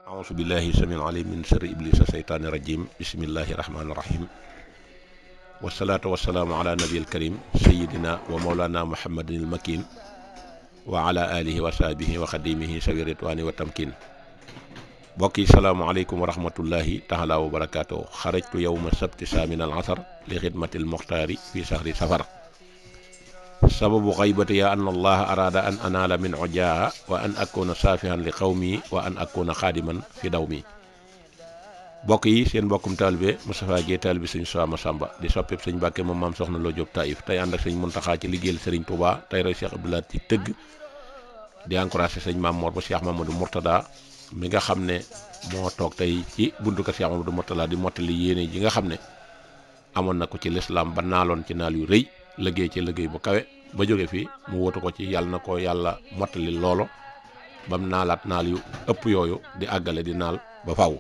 أعوذ بالله السميع العليم من شر إبليس الشيطان الرجيم بسم الله الرحمن الرحيم والصلاة والسلام على نبي الكريم سيدنا ومولانا محمد المكين وعلى آله وصحبه وخديمه سوي الرضوان والتمكين بقي السلام عليكم ورحمة الله تعالى وبركاته خرجت يوم السبت الثامن العصر لخدمة المختار في شهر سفر سبب غيبتي أن الله أراد أن أنال من عجاها وأن أكون صافحا لقومي وأن أكون خادما في دومي بوكي سين بوكم طالبé Moustapha Gueye talibé Serigne Souama Samba di soppé Serigne Mbacké mom mam soxna Lo Diop Taïf tay and ak Serigne Mountakha ci liggéeyal Serigne Touba tay roy Cheikh Abdoulaye ci teug di encourager Serigne Mame Mor ba Cheikh Mamadou Mourtada mi nga xamné mo tok tay ci buntu ka Cheikh Mamadou Mourtada di motali yéene ji nga xamné amon nako ci l'islam ba naalon ci naal yu reuy liggéey ci liggéey bu kawe ba jóge fi mu wotu ko ci yàlla na ko yàlla mottali loolo bam naalaat naal yu ëpp yooyu di àggale di naal ba faw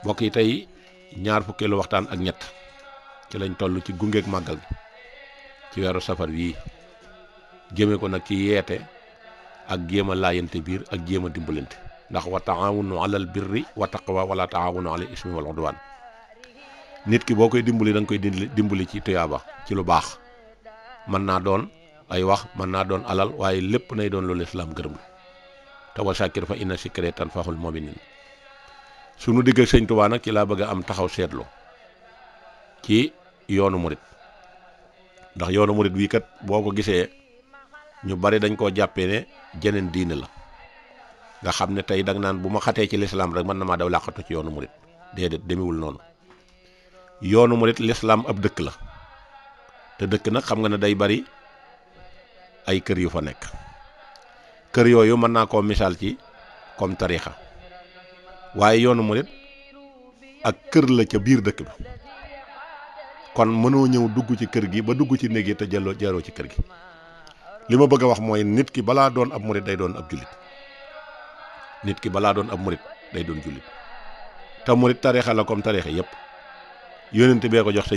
mbokk yi tey ñaar fukkeelu waxtaan ak ñett ci lañ toll ci gungeek màggal gi ci weeru safar wii jëme ko nag ci yeete ak jéem a laayante biir ak jéem a dimbalante ndax wa taawunu alal birri wa taqwa wala taawunu alal ismi wal udwan nit ki boo koy dimbali da nga koy dimbali ci tuyaaba ci lu baax mën naa doon ay wax mën naa doon alal waaye lépp nay doon loolu islaam gërëm la te wa shakir fa inna shikra tanfa'ul mu'minin sunu digg ak sëñ Tuubaa nag ci laa bëgg a am taxaw seetlu ci yoonu murit ndax yoonu murit wii kat boo ko gisee ñu bari dañ koo jàppee ne jeneen diine la nga xam ne tey danga naan bu ma xatee ci lislaam rek mën na maa daw làqatu ci yoonu murit déedéet demewul noonu yoonu murit lislaam ab dëkk la te dëkk nag xam nga ne day bari ay kër yu fa nekk kër yooyu mën naa koo misaal ci comme tariixa waaye yoonu murit ak kër la ca biir dëkk bi kon mënoo ñëw dugg ci kër gi ba dugg ci néeg yi te jaroo ci kër gi li ma bëgg a wax mooy nit ki balaa doon ab murit day doon ab jullit nit ki balaa doon ab murit day doon jullit te murit tariixa la comme tariixa yépp yónnent bee ko jox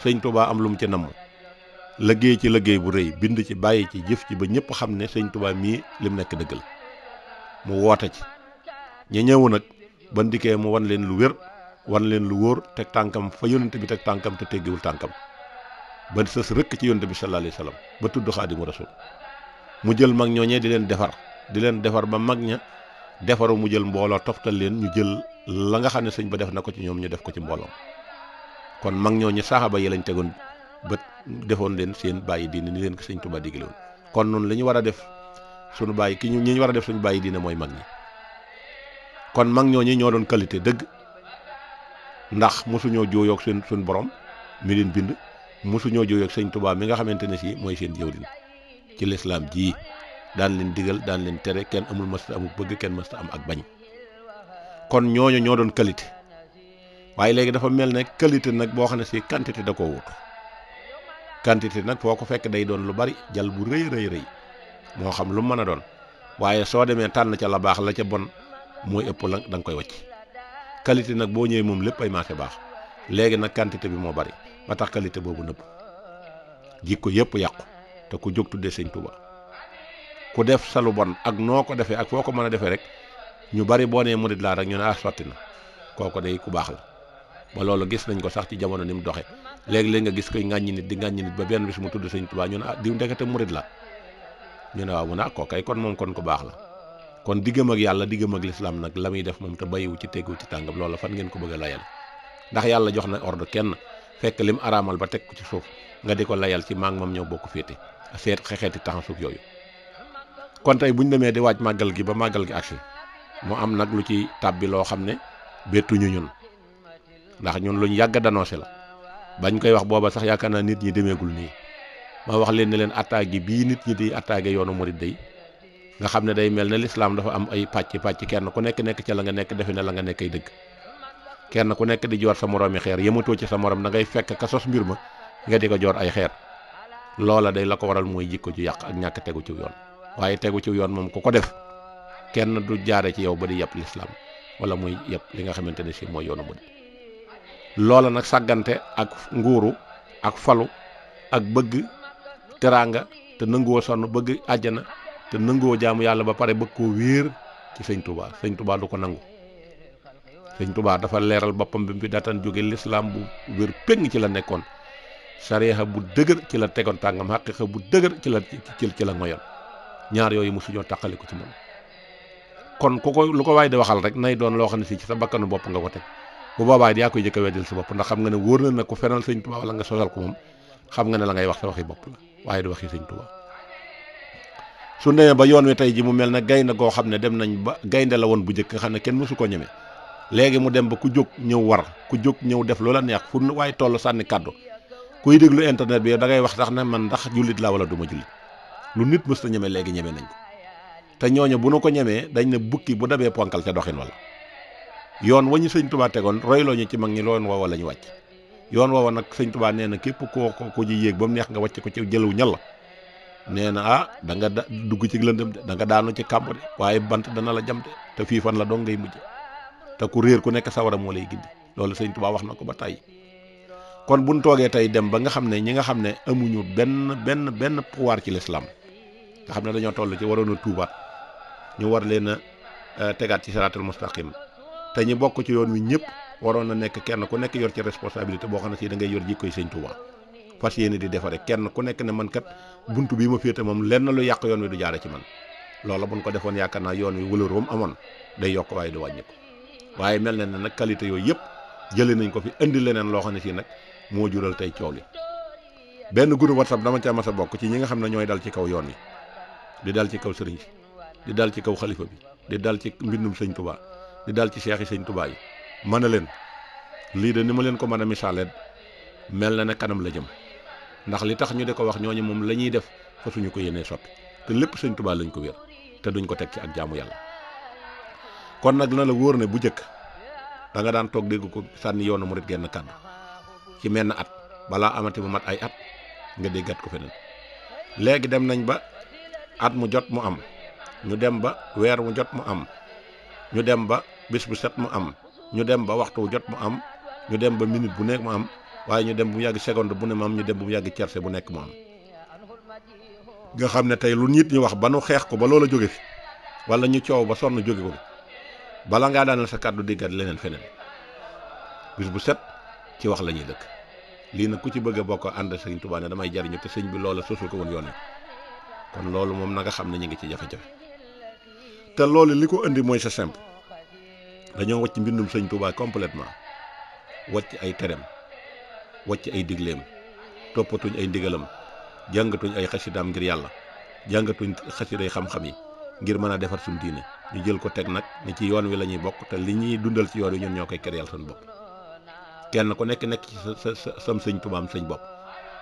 sëñ Touba am lu mu ci namm liggéey ci liggéey bu rëy bind ci bàyyi ci jëf ci ba ñëpp xam ne sëñ Touba mii lim nekk dëgg la mu woote ci ña ñëw nag ba ndikee mu wan leen lu wér wan leen lu wóor teg tànkam fa yónnent bi teg tànkam te teggiwul tànkam ba sës rëkk ci yónnent bi sallallahu alayhi wasallam ba tudd Xaadimu Rasuul mu jël mag ñooñee di leen defar ba mag ña defaru mu jël mbooloo toftal leen ñu jël la nga xam ne sëñ ba def na ko ci ñoom ñu def ko ci mbooloo kon mag ñooñu saxaaba yi lañ tegoon bët defoon leen seen bàyyi diine ni leen ko sëñ Tuubaa digale woon kon noonu li ñu war a def suñu bàyyi ki ñu war a def suñu bàyyi diine mooy mag ñi kon mag ñooñu ñoo doon qualité dëgg ndax mosuñoo jooyoog suñu borom mi leen bind mosuñoo jooyoog sëñ Tuubaa mi nga xamante ne si mooy seen jëwriñ ci lislaam jii daan leen digal daan leen tere kenn amul mësta amul bëgg kenn mësta am ak bañ kon ñooñu ñoo doon qualité waaye léegi dafa mel ne qualité nag boo xam ne si quantité da koo wut quantité nag foo ko fekk day doon lu bari jal bu rëy moo xam lu mën a doon waaye soo demee tànn ca la baax la ca bon mooy ëpp la da nga koy wàcc qualité nag boo ñëwee moom lépp ay marché baax léegi nag quantité bi moo bari ba tax qualité boobu nëpp jikko yëpp yàqu te ku jóg tuddee sëñ Tuuba ku def sa lu bon ak noo ko defee ak foo ko mën a defee rek ñu bari boo nee murid laa rek ñu ne sotti na kooko day ku baax la ba loolu gis nañ ko sax ci jamono ni mu doxe léegi-léegi nga gis koy ŋàññi nit ba benn bis mu tudd sëñ Tuubaa ñu ne diw ndekete murid la ñu ne waaw mu ne kookay kon moom kon ku baax la kon diggam ak yàlla diggam ak lislaam nag la muy def moom te bayiwu ci teggu ci tàngam loolu fan ngeen ko bëgg a layal ndax yàlla jox na ordre kenn fekk lim araamal ba teg ko ci suuf nga di ko layal ci maag moom ñëw bokk féete seet xexeeti taxan suuf yooyu kon tey buñ demee di waaj màggal gi ba màggal gi agsi mu am nag lu ci tàbbi loo xam ne bettuñu ñun ndax ñun luñ yàgg danoncé la bañ koy wax booba sax yaakaar naa nit ñi demeegul nii ma wax leen ne leen attaque gi bii nit ñi di attaqué yoonu murid day nga xam ne day mel ne lislaam dafa am ay pàcc kenn ku nekk ca la nga nekk defe ne la nga nekk ay dëgg kenn ku nekk di joor sa moroomi xeer yematoo ci sa morom da ngay fekk ka sos mbir ma nga di ko joor ay xeer loola day la ko waral mooy jikko ju yàq ak ñàkk tegu ci yoon waaye tegu ci yoon moom ku ko def kenn du jaare ci yow ba di yàpp lislaam wala muy yàpp li nga xamante ne si mooy yoonu murid loola nag sàggante ak nguuru ak falu ak bëgg teraanga te nanguwoo sonn bëgg àjjana te nangoo jaamu yàlla ba pare bëgg koo wéer ci sëñ Touba. Sëñ Touba du ko nangu. Sëñ Touba dafa leeral boppam bi mu fi daataan jóge lislaam bu wér péng ci la nekkoon, sariya bu dëgër ci la tegoon tàngam, xaqiqa bu dëgër ci la ngoyoon. ñaar yooyu mosuñoo tàqali ko ci moom. kon lu ko waay di waxal rek nay doon loo xam ne si ci sa bakkanu bopp nga ko teg, bu boobaa yaa koy jëkk a weddil sa bopp, ndax xam nga ne wóor na ne ku fenal sëñ Touba wala nga sosal ko moom xam nga ne la ngay wax sa waxi bopp la waaye du waxi sëñ Touba. su demee ba yoon wi tey ji mu mel ne gaynde goo xam ne dem nañ ba gaynde la woon bu njëkk nga xam ne kenn mësu ko ñeme, léegi mu dem ba ku jóg ñëw war, ku jóg ñëw def loola neex, fu waaye toll sànni kàddu. kuy déglu internet bi da ngay wax sax ne man ndax jullit laa wala du ma jullit. lu nit mës ta ñeme léegi ñeme nañ ko, te ñooñu bu nu ko ñemee dañ ne bukki bu dabee ponkal ca doxin wala yoon wa ñu sëñ Touba tegoon royloo ñu ci mag ñi loon woowa la ñu wàcc. yoon woowa nag sëñ Touba nee na képp ko ji yéeg ba mu neex nga wàcc ko ci jëluw ñal la, nee na da nga dugg ci lëndëm de, da nga daanu ci kàmb de, waaye bant dana la jam de, te fii fan la dong ngay mujj, te ku réer ku nekk sawara moo lay gindi. loolu sëñ Touba wax na ko ba tey. kon buñ toogee tey dem ba nga xam ne ñi nga xam ne amuñu benn pouvoir ci l'islam, nga xam ne dañoo toll ci waroon a tuubaat, ñu war leen a tegaat ci siraatal mustaqim, te ñi bokk ci yoon wi ñëpp waroon na nekk kenn ku nekk yor ci responsabilité boo xam ne si da ngay yor jikkoy sëñ Touba, fas yéene di defare kenn ku nekk ne man kat buntu bii ma féete moom lenn lu yàq yoon wi du jaare ci man. loola buñ ko defoon yaakaar naa yoon wi wëlër wam amoon day yokk waaye du wàññi ko. waaye mel na ne nag qualité yooyu yëpp jëlee nañ ko fi indi leneen loo xam ne si nag moo jural tey coow li. benn groupe WhatsApp dama ca mas a bokk ci ñi nga xam ne ñooy dal ci kaw yoon wi, di dal ci kaw sëriñ si, di dal ci kaw xalifa bi, di dal ci mbindum sëñ Touba, di dal ci seexi sëñ Touba yi. mën na leen lii de ni ma leen ko mën a misaalee mel na ne kanam la jëm, ndax li tax ñu di ko wax ñooñu moom la ñuy def fa suñu ko yéenee soppi, te lépp sëñ Touba lañ ko wér te duñ ko teg ci ak jaamu yàlla. kon nag na la wóor ne bu njëkk da nga daan toog dégg ko sànni yoonu murit genn kàddu ci menn at, balaa amati bu mat ay at nga déggat ko feneen. léegi dem nañ ba at mu jot mu am, ñu dem ba weer mu jot mu am, ñu dem ba bis bu set mu am, ñu dem ba waxtu wu jot mu am, ñu dem ba minute bu nekk mu am, waaye ñu dem bu mu yàgg seconde bu ne mu am, ñu dem bu mu yàgg tiercé bu nekk mu am. nga xam ne tey lu nit ñu wax ba nu xeex ko ba loola jóge fi, wala ñu coow ba sonn jóge ko fi, bala ngaa daanal sa kàddu déggat leneen feneen. bis bu set ci wax la ñuy dëkk. lii nag ku ci bëgg a bokk ànd sëñ Touba ne damay jariñu te sëñ bi loola sosul ko woon yoon wi, kon loolu moom na nga xam ne ñu ngi ci jafe-jafe. te loolu li ko indi mooy sa simple, dañoo wàcc mbindum sëñ Touba complètement, wàcc ay tereem, wàcc ay digleem, toppatuñ ay ndigalam, jàngatuñ ay xasidaam ngir yàlla, jàngatuñ xasiday xam-xam yi ngir mën a defar suñu diine. ñu jël ko teg nag ni ci yoon wi la ñuy bokk, te li ñuy dundal ci yoon wi ñun ñoo koy kéréel suñu bopp. kenn ku nekk ci sam sëñ Tubaam sëñ bopp,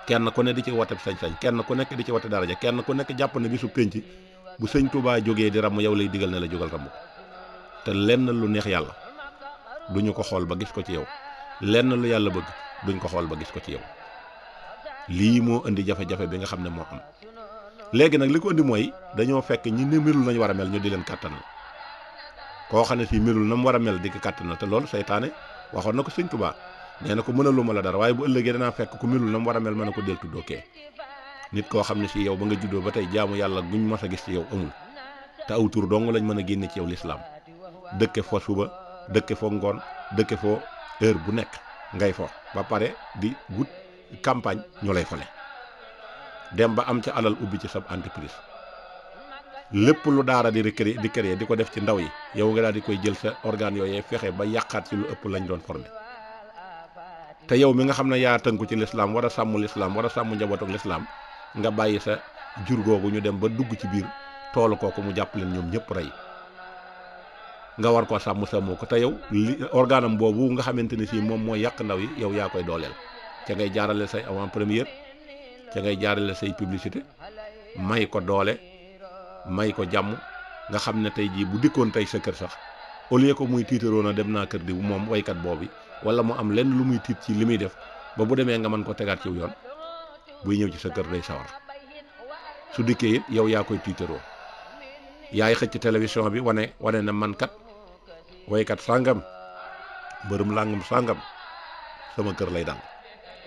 kenn ku ne di ci wote sañ-sañ, kenn ku nekk di ci wote daraja, kenn ku nekk jàpp ne bisu penc bu sëñ Touba jógee di ramm yow lay digal ne la jógal ramm ko. te lenn lu neex yàlla duñu ko xool ba gis ko ci yow, lenn lu yàlla bëgg duñ ko xool ba gis ko ci yow. lii moo indi jafe-jafe bi nga xam ne moo am léegi nag. li ko indi mooy dañoo fekk ñi ne melul nañ war a mel ñu di leen kàttanal. koo xam ne si melul na mu war a mel di ko kàttanal, te loolu seytaane waxoon na ko sëñ Touba, nee na ko mënaluma la dara, waaye bu ëllëgee danaa fekk ku melul na mu war a mel mën na ko del tuddoo kee. nit koo xam ne si yow ba nga juddoo ba tey jaamu yàlla guñ mës a gis ci yow amul, te aw tur dong lañ mën a génne ci yow lislaam. dëkke fo suba, dëkke fo ngoon, dëkke fo heure bu nekk ngay fo ba pare di wut campagne ñu lay fale. dem ba am ca alal ubbi ci sab entreprise, lépp lu daara di créer di ko def ci ndaw yi, yow nga daal di koy jël sa organe yooyee fexe ba yàqaat ci lu ëpp lañ doon formé. te yow mi nga xam ne yaa tënku ci lislaam war a sàmm lislaam, war a sàmm njabootu lislaam, nga bàyyi sa jur googu ñu dem ba dugg ci biir toolu kooku mu jàpp leen ñoom ñëpp rey, nga war koo sàmmoo ko. te yow li organam boobu nga xamante ne si moom mooy yàq ndaw yi, yow yaa koy dooleel. ca ngay jaarale say avant première, ca ngay jaarale say publicité, may ko doole, may ko jàmm. nga xam ne tey jii bu dikkoon tey sa kër sax, au lieu que muy tiitaroon a dem naa kër di moom waykat boobu, wala mu am lenn lu muy tiit ci li muy def, ba bu demee nga mën ko tegaat ci yoon, buy ñëw ci sa kër day sawar. su dikkee it yow yaa koy tiitaroo, yaay xëcc télévision bi wane na man kat waykat sàngam, mbërëm làngam sàngam sama kër lay dal,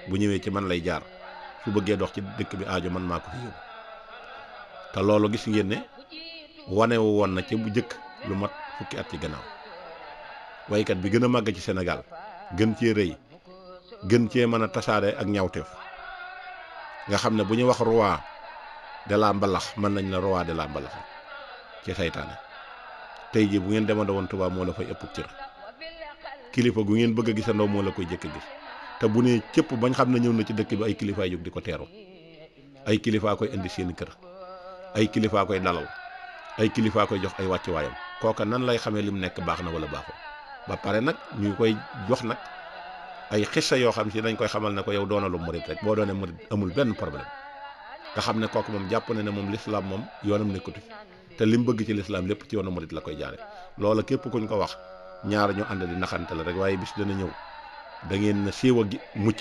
bu ñëwee ci man lay jaar, su bëggee dox ci dëkk bi aajo man maa ko fi yóbbu. te loolu gis ngeen ne wane woon na ci bu jëkk lu mat fukki at ci gannaaw waykat bi gën a màgg ci Sénégal gën cee rëy gën cee mën a tasaare ak ñawteef nga xam ne bu ñu wax roi de la mbalax mën nañ la roi de la mbalax ci saytaane tey jii bu ngeen demandoo woon Tuubaa moo la fay ëpp cër kilifa gu ngeen bëgg a gisandoo moo la koy jëkk gis te bu ne cëpp bañ xam ne ñëw na ci dëkk bi ay kilifaay jóg di ko teeru ay kilifaa koy indi seen kër ay kilifaa koy dalal ay kilifaa koy jox ay wàccuwaayam kooka nan lay xamee lim nekk baax na wala baaxul ba pare nag ñu koy jox nag ay xissa yoo xam si dañ koy xamal ne ko yow doonalu murit rek boo doonee murit amul benn problème nga xam ne kooku moom jàpp na ne moom lislaam moom yoonam nekkatu te lim bëgg ci lislaam lépp ci yoonu murit la koy jaare loola képp kuñ ko wax ñaar ñu ànd di naxante la rek waaye bis dana ñëw da ngeen na siiw a mucc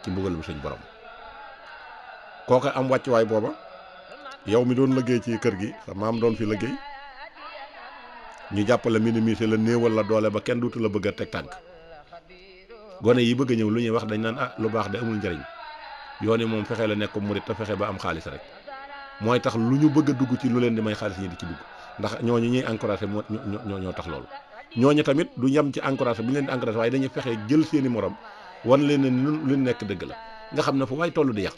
ci mbugalum suñ borom kooka am wàccuwaay booba yow mi doon liggéey ci kër gi sa maam doon fi liggéey ñu jàppale minimiser la néewal la doole ba kenn duutu la bëgg a teg tànk gone yi bëgg a ñëw lu ñuy wax dañ naan ah lu baax de amul njariñ yoon yi moom fexe la nekk murit te fexe ba am xaalis rek mooy tax lu ñu bëgg a dugg ci lu leen di may xaalis ñi di ci dugg ndax ñooñu ñuy encouragé ñoo tax loolu ñooñu tamit du yem ci encouragé bu ñu leen di encouragé waaye dañuy fexe jël seeni morom wan leen ne lu nekk dëgg la nga xam ne fu waay toll di yàq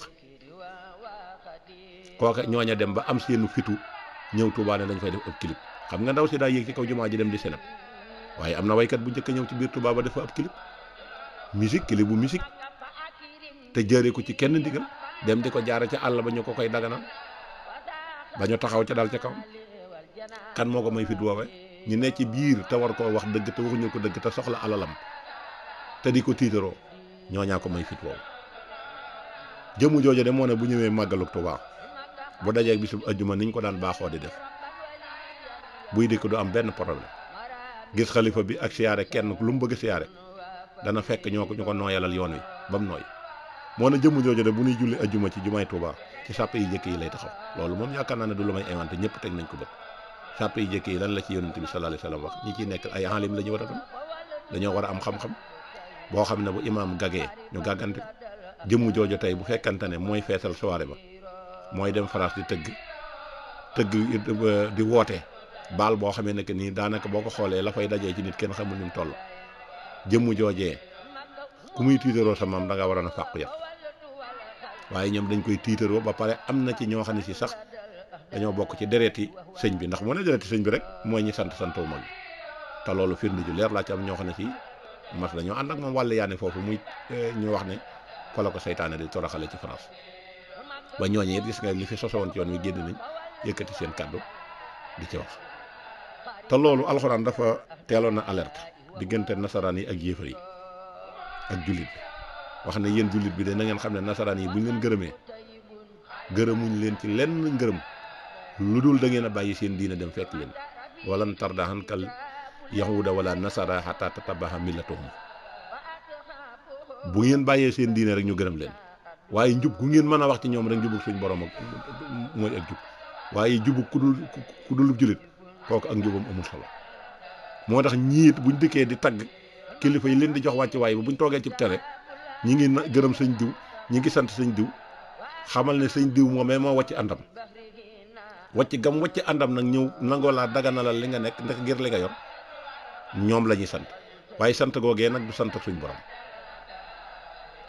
kooka ñooña dem ba am seenu fitu ñëw Tuubaa ne dañ fay def ab clip xam nga ndaw si daa yéeg ci kaw jumaa ji dem di seneb waaye am na waykat bu njëkk a ñëw ci biir Tuubaa ba def fa ab clip clip bu musique te jëre ko ci kenn ndigal dem di ko jaare ca àll ba ñu ko koy daganal ba ñu taxaw ca dal ca kaw kan moo ko may fit woowe ñu ne ci biir te war koo wax dëgg te waxuñu ko dëgg te soxla alalam te di ko tiitaroo ñooñaa ko may fit woowu jëmu jooju de moo ne bu ñëwee màggalu Tuubaa bu dajee bisu ajjuma niñ ko daan baaxoo di def buy dikk du am benn problème gis xalifa bi ak siyaare kenn lu mu bëgg siyaare dana fekk ñu ko nooyalal yoon wi ba mu nooy moo ne jëmm jooju de bu ñuy julli ajjuma ci jumaay Tuubaa ci sàpp yi jëkk yi lay taxaw loolu moom yaakaar naa ne du lu may inventé ñëpp teg nañ ko bët sàpp yi jëkk yi lan la ci yonent bi sallallahu alayhi wasallam wax ñi ciy nekk ay alim la ñu war a doon dañoo war a am xam-xam boo xam ne bu imaam gagee ñu gàggante jëmm jooju tey bu fekkante ne mooy feesal soirée ba mooy dem France di tëgg di woote baal boo xamee ne que nii daanaka boo ko xoolee la fay dajee ci nit kenn xamul ni mu toll jëmm joojee ku muy tiitaroo sa maam da nga waroon a fàqu yat waaye ñoom dañ koy tiitaroo ba pare am na ci ñoo xam ne si sax dañoo bokk ci dereeti sëñ bi ndax mu ne dereeti sëñ bi rek mooy ñi sant wu mag te loolu firnde ju leer laa ci am ñoo xam ne si mas dañoo ànd ak moom wàll yaane foofu muy ñu wax ne fa la ko seytaane di toroxale ci France ba ñooñu it gis nga li fi sosowoon ci yoon wi génn nañ yëkkati seen kàddu di ci wax te loolu alxuraan dafa teeloon na alerte diggante nasaraan yi ak yéefar yi ak jullit bi wax ne yéen jullit bi de na ngeen xam ne nasaraan yi bu ñu leen gërëmee gërëmuñ leen ci lenn ngërëm lu dul da ngeen a bàyyi seen diina dem fekk leen walan tarda ankal yahuda wala nasara hatta tattaba'a millatuhum bu ngeen bàyyee seen diine rek ñu gërëm leen waaye njub gu ngeen mën a wax ci ñoom rek njubug suñ borom ak mooy ak jub waaye jubug ku dul jullit kooku ak njubam amul solo moo tax ñiit buñ dikkee di tagg kilifa yi leen di jox wàcc waay ba buñ toogee ci tere ñi ngi gërëm sëñ diw ñi ngi sant sëñ diw xamal ne sëñ diw moomee moo wàcc àndam wàcc àndam nag ñëw nangoo laa daganalal li nga nekk ndax ngir li nga yor ñoom la ñuy sant waaye sant googee nag du sant suñ borom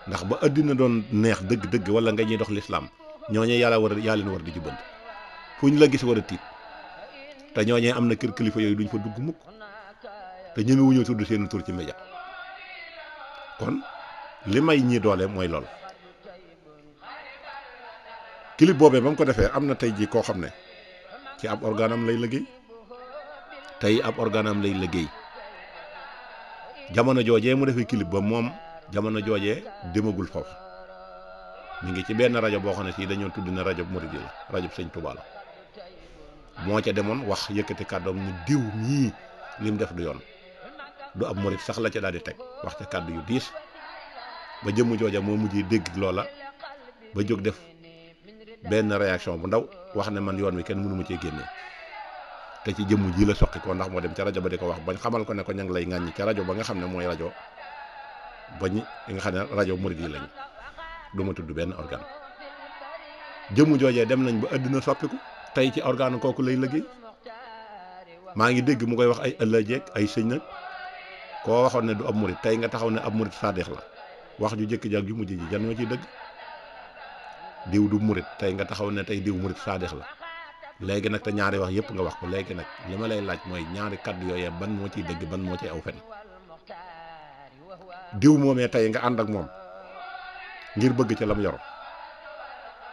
ndax ba àddina doon neex dëgg-dëgg wala nga ñuy dox lislaam ñooñee yaa leen war di jubbanti fu ñu la gis war a tiit te ñooñee am na kër kilifa yooyu duñ fa dugg mukk te ñemewuñu tudd seen tur ci média kon li may ñi doole mooy lool. clip boobee ba mu ko defee am na tey jii koo xam ne ci ab organam lay liggéey jamono joojee mu defee clip ba moom jamono joojee demagul foofu ñu ngi ci benn rajo boo xam ne si dañoo tudd na rajo Mouride la rajo Sëñ Touba la moo ca demoon wax yëkkati kàddoom ni diw ñii lim def du yoon du ab murit sax la ca daal di teg wax ca kàddu yu diis ba jëmm jooja moo mujj dégg loola ba jóg def benn réaction bu ndaw wax ne man yoon wi kenn mënu ma cee génnee te ci jëmm ji la soqi ko ndax moo dem ca rajo ba di ko wax bañ xamal ko ne ko ña ngi lay ŋàññi ca rajo ba nga xam ne mooy rajo bañ nga xam ne rajo murid yi lañ du ma tudd benn organe jëmm joojee dem nañ ba àddina soppiku tey ci organe kooku lay liggéey maa ngi dégg mu koy wax ay ëllëg ay sëñ nag koo waxoon ne du ab murit tey nga taxaw ne ab murit saadeex la wax ju jëkk ji ak ju mujj ji jan moo ciy dëgg diw du murit tey nga taxaw ne tey diw murit saadeex la léegi nag te ñaari wax yëpp nga wax ko léegi nag li ma lay laaj mooy ñaari kaddu yooyee ban moo ciy dëgg ban moo ciy aw fen diw moomee tey nga ànd ak moom ngir bëgg ca lam yor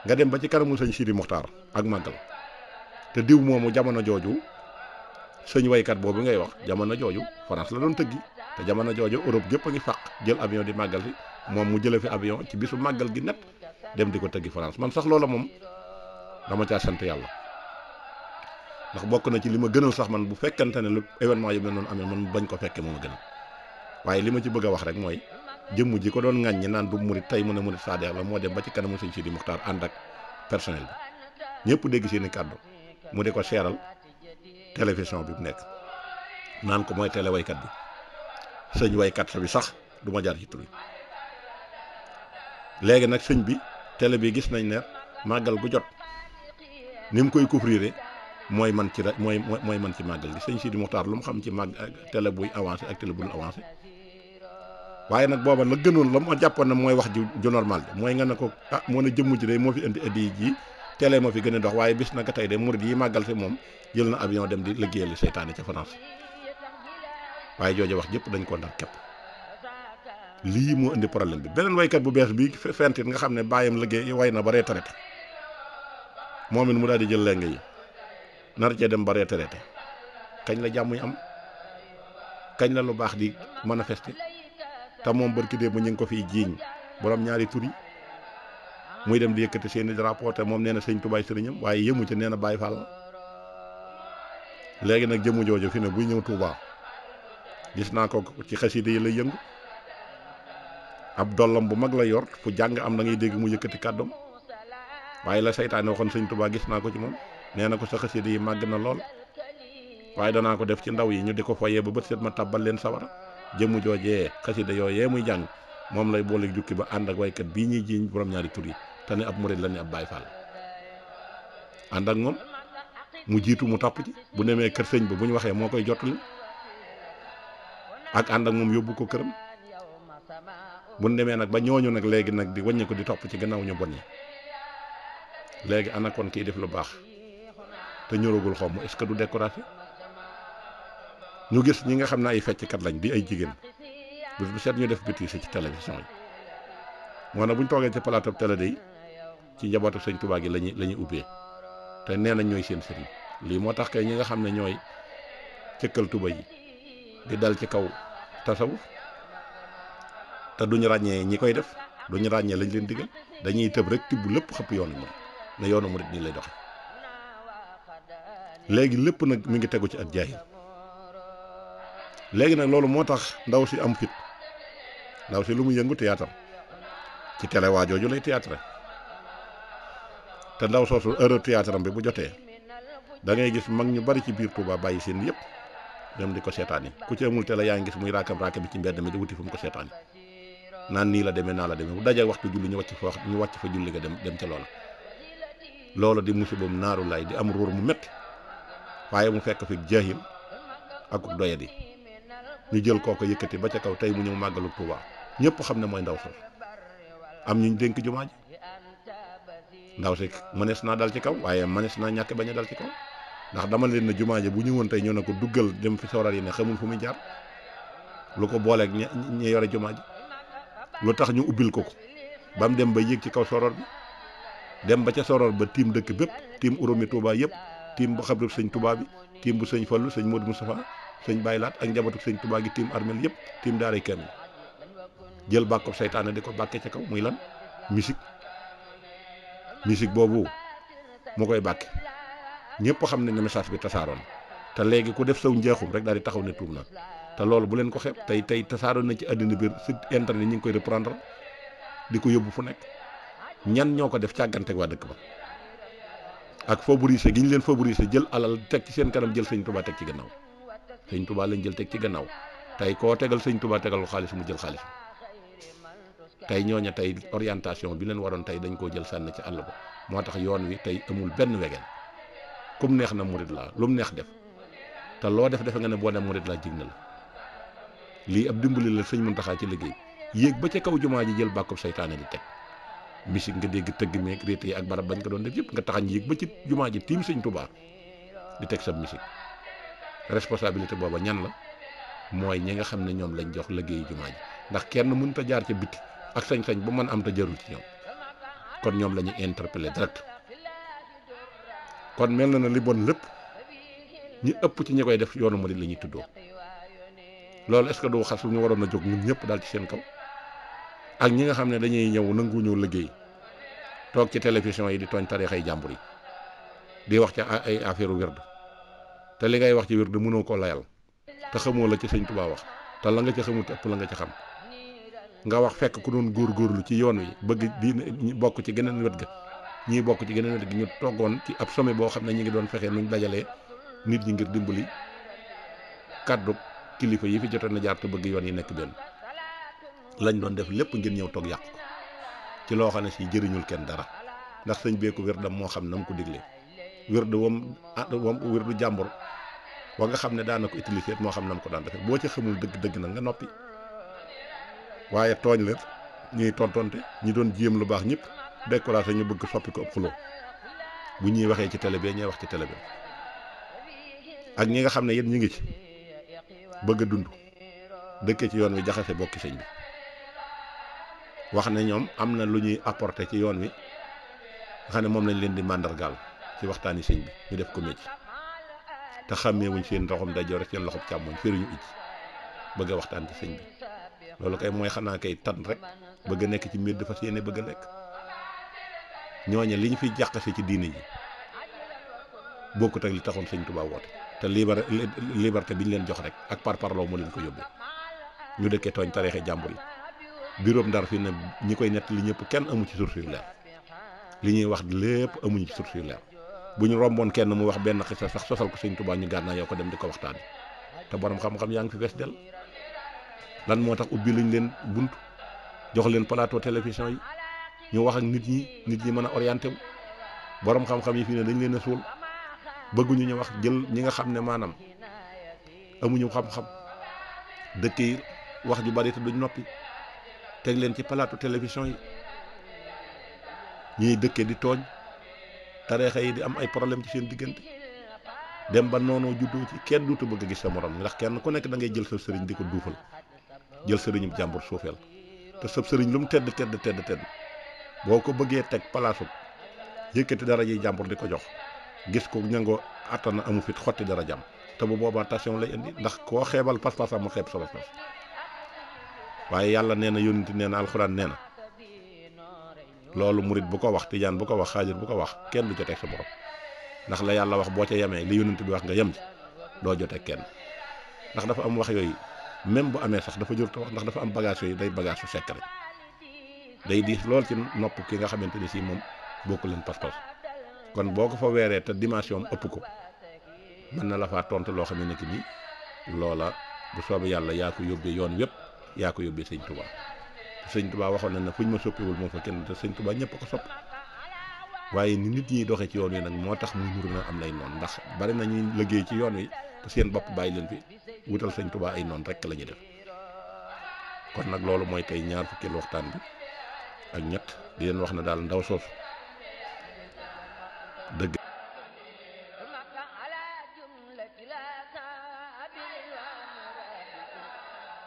nga dem ba ci kanamu sëñ Sidi Muxtaar ak màggal te diw moomu jamono jooju sëñ waykat boobu ngay wax jamono jooju France la doon tëggi te jamono jooju Europe gépp a ngi fàq jël avion di màggal si moom mu jële fi avion ci bisu màggal gi net dem di ko tëggi France man sax loola moom dama caa sant yàlla ndax bokk na ci li ma gënal sax man bu fekkante ne lu événement yu mel noonu amee man bañ ko fekkee moo ma gënal waaye li ma ci bëgg a wax rek mooy jëmm ji ko doon ŋàññi naan du murit tey mu ne murit saadeex la moo dem ba ci kanamu sëñ Sidi Muxtaar ànd ak personnel bi ñëpp dégg seeni kàddu mu di ko seeral télévision bi mu nekk naan ko mooy télé waykat bi sëñ waykat sa bi sax du ma jaar ci tur léegi nag sëñ bi télé bi gis nañ ne màggal gu jot ni mu koy couvrir mooy man ci mooy man ci màggal gi sëñ Sidi Muxtaar lu mu xam ci màgg télé buy avancé ak télé bu dul avancé waaye nag booba la gënoon la ma jàppoon ne mooy wax ju normal bi mooy nga ne ko ah moo ne jëmm ji de moo fi indi addi ji télé moo fi gën a dox waaye bis naka tey de murid yi màggal si moom jël na avion dem di liggéeyali seytaane ca France waaye jooju wax jëpp dañ ko ndar képp lii moo indi problème bi beneen waykat bu bees bi fentit nga xam ne bàyyam liggéey way na ba retraité moom it mu daal di jël lenge yi nar cee dem ba retraité kañ la jàmm am kañ la lu baax di manifester te moom barki dee ba ñu ngi ko fiy jiiñ borom ñaari tur yi muy dem di yëkkati seeni drapeau te moom nee na sëñ Tubaay sëriñam waaye yëmu ca nee na Baay Faal léegi nag jëmu jooju fi ne buy ñëw Touba gis naa ko ci xasida yi lay yëngu ab dollam bu mag la yor fu jàng am da ngay dégg mu yëkkati kàddoom waaye la seytaane waxoon sëñ Touba gis naa ko ci moom nee na ko sa xasida yi màgg na lool waaye danaa ko def ci ndaw yi ñu di ko foyee ba bët set ma tàbbal leen sawara jëmu joojee xasida yooyee muy jàng moom lay boole jukki ba ànd ak waykat bii ñuy jiiñ borom ñaari tur yi te ne ab murid la ne ab Baay Faal ànd ak moom mu jiitu mu topp ci bu demee kër sëñ ba bu ñu waxee moo koy jottali ak ànd ak moom yóbbu ko këram bu ñu demee nag ba ñooñu nag léegi nag di wàññi ko di topp ci gannaaw ñu bon ñi léegi ana kon kiy def lu baax te ñoragul xaw ma est-ce que du décoration ñu gis ñi nga xam ne ay fecckat lañ di ay jigéen bés bu seet ñu def bêtise ci télévision yi moo na bu ñu toogee ci plateau télé day ci njabootu sëñ Tuubaa gi lañuy ubbee te nee nañ ñooy seen sëriñ lii moo tax kay ñi nga xam ne ñooy cëkkal tuba yi di dal ci kaw tasawuf te duñu ràññee ñi koy def duñu ràññee lañ leen digal dañuy tëb rek tibb lépp xëpp yoonu murit ne yoonu murit nii lay doxe léegi lépp nag mi ngi tegu ci ak jaahil léegi nag loolu moo tax ndaw si am fit ndaw si lu mu yëngu théâtre ci télé waa jooju lay théâtre te ndaw soosu heure théâtre am bi bu jotee da ngay gis mag ñu bari ci biir Touba bàyyi seen yëpp ñoom di ko seetaan yi ku ci amul télé yaa ngi gis muy raakam bi ci mbedd mi di wuti fu mu ko seetaan yi naan nii la demee naa la demee bu dajee waxtu julli ñu wàcc fa julli nga dem ca loola loolu di musibam naaru lay di am ruur mu métti waaye mu fekk fi jaahil ak doyadi ñu jël kooko yëkkati ba ca kaw tey mu ñëw màggalu Touba ñëpp xam ne mooy ndaw soosu am ñu dénk jumaa ji ndaw si mënees naa dal ci kaw waaye mënees naa ñàkk bañ a dal ci kaw ndax dama leen ne jumaa ji bu ñëwoon tey ñoo ne ko duggal dem fi soorar yi ne xamul fu muy jaar lu ko booleeg ñi yore jumaa ji lu tax ñu ubbil ko ba mu dem ba yéeg ci kaw soror bi dem ba ca soror ba tiim dëkk bépp tiim uromi Touba yëpp tiim bu xabru sëñ Touba bi tiim bu sëñ Fallu sëñ Modou Moustapha sëñ Baye Laat ak njabootu sëñ Touba gi tiim armel yëpp tiim daaray kenn jël bàkkob seytaane di ko bàkkee ca kaw muy lan musique boobu mu koy bàkke ñëpp xam ne message bi tasaaroon te léegi ku def saw njeexum rek daal di taxaw ne tuub na te loolu bu leen ko xeeb tey tasaaroon na ci àddina biir site internet ñi ngi koy reprendre di ko yóbbu fu nekk ñan ñoo ko def càgganteeg waa dëkk ba ak favoriser gi ñu leen favoriser jël alal teg ci seen kanam jël sëñ Touba teg ci gannaaw sëñ Touba lañ jël teg ci gannaaw tey koo tegal sëñ Touba tegal ko xaalis mu jël xaalis tey ñooña tey orientation bi leen waroon tey dañ koo jël sànni ci àll ba moo tax yoon wi tey amul benn wegeen kum neex na murit la lu mu neex def te loo def defe nga ne boo dem murit laa jig na la lii ab dimbali la sëñ Muntaxa ci liggéey yéeg ba ca kaw jumaa ji jël bàkkub saytaane di teg misik nga dégg tëgg meeg rété yi ak barab bañ ko doon def yëpp nga taxañ yéeg ba ci jumaa ji tiim sëñ Tuubaa di teg sa misik responsabilité booba ñan la mooy ñi nga xam ne ñoom lañ jox liggéeyu jumaa ji ndax kenn mënut a jaar ca biti ak sañ-sañ ba mën am te jarul ci ñoom kon ñoom la ñuy interpeller direct kon mel na li bon lépp ñi ëpp ci ñi koy def yoonu murid la ñuy tuddoo loolu est-ce que du xas lu ñu waroon a jóg ñun ñëpp daal ci seen kaw ak ñi nga xam ne dañuy ñëw nangu ñëw liggéey toog ci télévision yi di tooñ tariixay jàmbur yi di wax ci ay affaire wird te li ngay wax ci wird mënoo ko layal te xamoo la ci sëñ Tuubaa wax te la nga ca xamut ëpp la nga ca xam nga wax fekk ku doon góorgóorlu ci yoon wi bëgg di bokk ci geneen wet ga ñii bokk ci geneen wet gi ñu toggoon ci ab sommet boo xam ne ñu ngi doon fexe nuñ dajalee nit ñi ngir dimbali kàddu kilifa yi fi jotoon na jaar te bëgg yoon yi nekk benn lañ doon def lépp ngir ñëw toog yàq ko ci loo xam ne si jëriñul kenn dara ndax sëñ beeku wérdam moo xam na mu ko diglee wérdu wam wérdu jàmbur wa nga xam ne daana ko utiliser moo xam na mu ko daan defee boo ci xamul dëgg-dëgg nag nga noppi waaye tooñ leen ñuy tontonte ñi doon jéem lu baax ñëpp découragé ñu bëgg soppi ko ëpp xuloo bu ñuy waxee ci télé bi ñuy wax ci télé bi ak ñi nga xam ne yéen ñu ngi ci bëgg a dund dëkkee ci yoon wi jaxase bokki sëñ bi wax ne ñoom am na lu ñuy apporter ci yoon wi nga xam ne moom lañ leen di màndargaal ci waxtaani sëñ bi ñu def ko mécc te xàmmee wuñ seen loxoom ndeyjoor seen loxoom càmmoñ firiñu ij bëgg a waxtaan ci sëñ bi loolu kay mooy xanaa kay tan rek bëgg a nekk ci mbir dafa yéene bëgg a lekk ñooñe li ñu fi jàqase ci diine ji bokkut ak li taxoon sëñ Tuubaa woote te liberté bi ñu leen jox rek ak parparloo moo leen ko yóbbee ñu dëkkee tooñ tariixe jàmbur yi bureau Ndar fi ne ñi koy nett li ñëpp kenn amu ci source yu leer li ñuy wax lépp amuñu ci source yu leer bu ñu romboon kenn mu wax benn xisa sax sosal ko sëñ Tuubaa ñu gànnaa yow ko dem di ko waxtaan te borom xam-xam yaa ngi fi fees del lan moo tax ubbi luñ leen bunt jox leen plateau télévision yi ñu wax ak nit ñi mën a orienté wu borom xam-xam yi fi ne dañ leen a suul bëgguñu ñu wax jël ñi nga xam ne maanaam amuñu xam-xam dëkk yi wax ju bari te duñ noppi teg leen ci plateau télévision yi ñuy dëkkee di tooñ tariixa yi di am ay problème ci seen diggante dem ba noonu juddoo ci kenn duutu bëgg a gis sa morom ndax kenn ku nekk da ngay jël sa sëriñ di ko duufal jël sëriñu jàmbur suufeel te sab sëriñ lu mu tedd boo ko bëggee teg palaasu yëkkati dara ji jàmbur di ko jox gis ko ñangoo attana amu fit xotti dara jàmm te bu boobaa tension lay indi ndax koo xeebal pas-pasam mu xeeb sa pas-pas waaye yàlla nee na yónent nee na alxuraan nee na loolu murit bu ko wax tijaan bu ko wax xaadir bu ko wax kenn du joteeg sa borom ndax la yàlla wax boo ca yemee li yónent bi wax nga yem ci doo joteeg kenn ndax dafa am wax yooyu même bu amee sax dafa jur te wax ndax dafa am bagage yooyu day bagage su secret day diis lool ci nopp ki nga xamante ni si moom bokku leen pas-pas kon boo ko fa weeree te dimension ëpp ko mën na la faa tontu loo xam ne nekk nii loola bu soobee yàlla yaa ko yóbbee yoon wépp yaa ko yóbbee sëñ Tuubaa sëñ Tuubaa waxoon na ne fuñ ma soppiwul moom fa kenn te sëñ Tuubaa ñëpp ko sopp waaye ni nit ñi doxee ci yoon wi nag moo tax mu nuru na am lay noonu ndax bari na ñuy liggéey ci yoon wi te seen bopp bàyyi leen fi wutal sëñ Tuubaa ay noonu rek la ñuy def kon nag loolu mooy tey ñaar fukkeelu waxtaan bi ak ñett di leen wax na daal ndaw soosu dëgg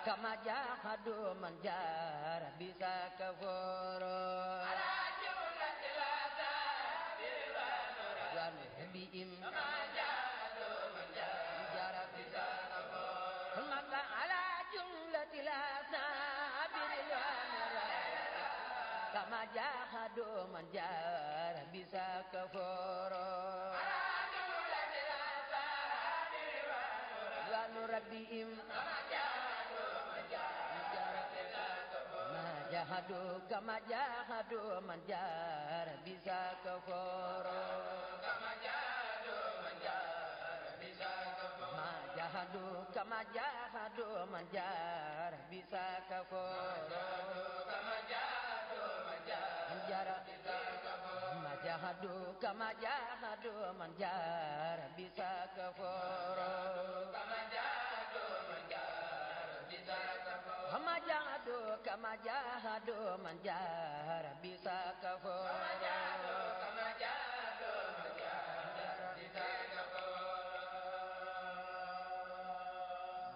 kama jahadu man jara bisa kaforo ala jumlati la wa nabiim kama jahadu man jara bisa kaforo maka ala jumlati la kama jahadu man jara bisa kaforo ala jumlati la wa nabiim kama jahadu man jara bisa kaforo kama jahadu man jara bisa kaforo ma jahadu kama jahadu man jara bisa kaforo kama jahadu man jara bisa kaforo ma jahadu جاهدوا كما جاهدوا من جار بسا كفروا كما جاهدوا من جار بسا كفروا كما جاهدوا كما جاهدوا من جار بسا كفروا كما جاهدوا كما جاهدوا من جار بسا كفروا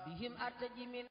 بهم أرتجي من